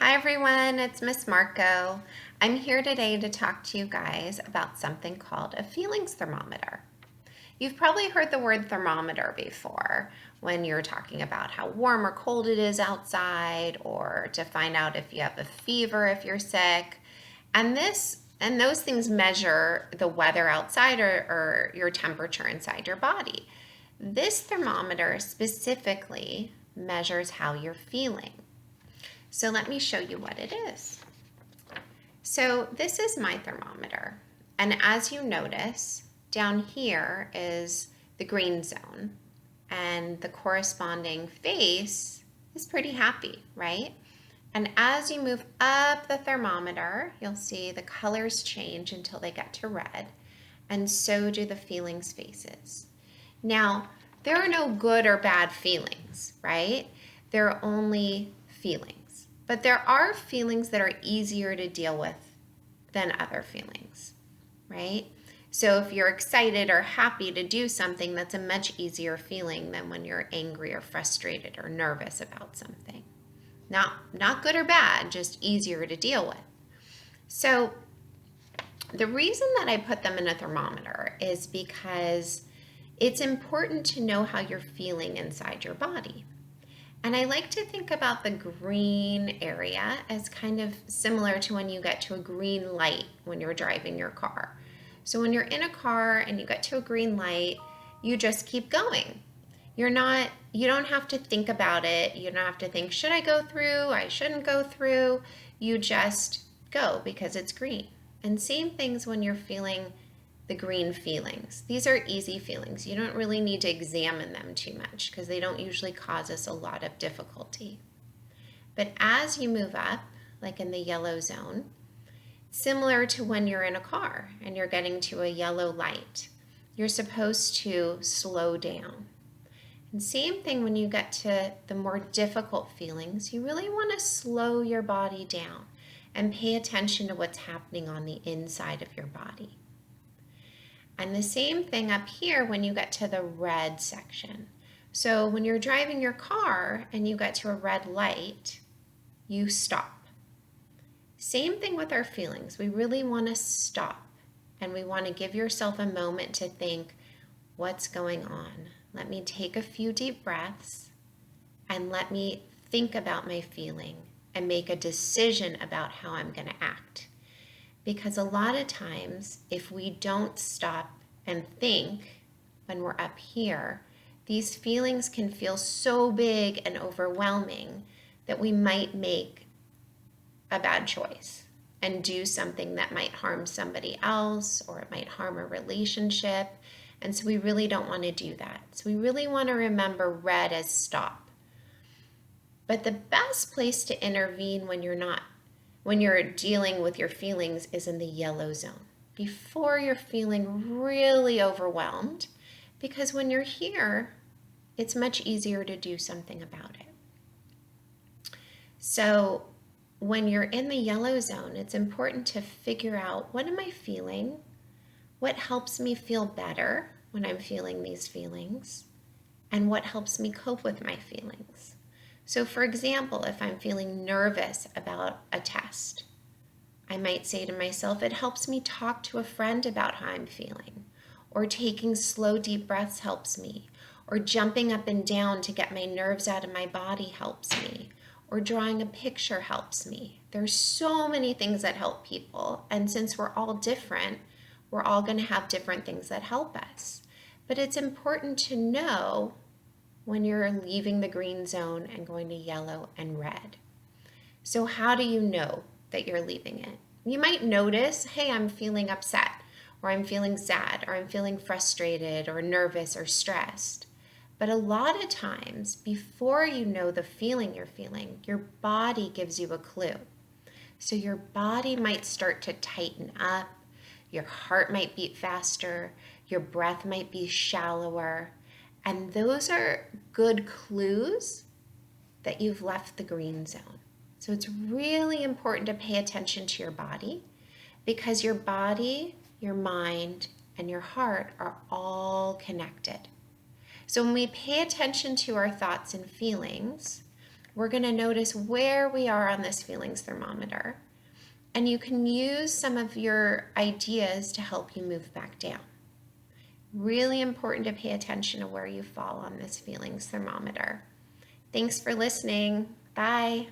Hi everyone, it's Miss Marco. I'm here today to talk to you guys about something called a feelings thermometer. You've probably heard the word thermometer before when you're talking about how warm or cold it is outside, or to find out if you have a fever if you're sick. And those things measure the weather outside or your temperature inside your body. This thermometer specifically measures how you're feeling. So let me show you what it is. So this is my thermometer. And as you notice, down here is the green zone. And the corresponding face is pretty happy, right? And as you move up the thermometer, you'll see the colors change until they get to red. And so do the feelings faces. Now, there are no good or bad feelings, right? There are only feelings. But there are feelings that are easier to deal with than other feelings, right? So if you're excited or happy to do something, that's a much easier feeling than when you're angry or frustrated or nervous about something. Not good or bad, just easier to deal with. So the reason that I put them in a thermometer is because it's important to know how you're feeling inside your body. And I like to think about the green area as kind of similar to when you get to a green light when you're driving your car. So when you're in a car and you get to a green light, you just keep going. You don't have to think about it. You don't have to think, should I go through? I shouldn't go through. You just go because it's green. And same things when you're feeling the green feelings. These are easy feelings. You don't really need to examine them too much because they don't usually cause us a lot of difficulty. But as you move up, like in the yellow zone, similar to when you're in a car and you're getting to a yellow light, you're supposed to slow down. And same thing when you get to the more difficult feelings, you really want to slow your body down and pay attention to what's happening on the inside of your body. And the same thing up here when you get to the red section. So when you're driving your car and you get to a red light, you stop. Same thing with our feelings. We really want to stop and we want to give yourself a moment to think, what's going on? Let me take a few deep breaths and let me think about my feeling and make a decision about how I'm going to act. Because a lot of times, if we don't stop and think when we're up here, these feelings can feel so big and overwhelming that we might make a bad choice and do something that might harm somebody else or it might harm a relationship. And so we really don't want to do that. So we really want to remember red as stop. But the best place to intervene when you're dealing with your feelings is in the yellow zone, before you're feeling really overwhelmed, because when you're here, it's much easier to do something about it. So when you're in the yellow zone, it's important to figure out, what am I feeling? What helps me feel better when I'm feeling these feelings? And what helps me cope with my feelings? So for example, if I'm feeling nervous about a test, I might say to myself, it helps me talk to a friend about how I'm feeling, or taking slow, deep breaths helps me, or jumping up and down to get my nerves out of my body helps me, or drawing a picture helps me. There's so many things that help people, and since we're all different, we're all going to have different things that help us. But it's important to know when you're leaving the green zone and going to yellow and red. So how do you know that you're leaving it? You might notice, hey, I'm feeling upset, or I'm feeling sad, or I'm feeling frustrated, or nervous, or stressed. But a lot of times, before you know the feeling you're feeling, your body gives you a clue. So your body might start to tighten up, your heart might beat faster, your breath might be shallower, and those are good clues that you've left the green zone. So it's really important to pay attention to your body, because your body, your mind, and your heart are all connected. So when we pay attention to our thoughts and feelings, We're going to notice where we are on this feelings thermometer. And you can use some of your ideas to help you move back down. Really important to pay attention to where you fall on this feelings thermometer. Thanks for listening. Bye.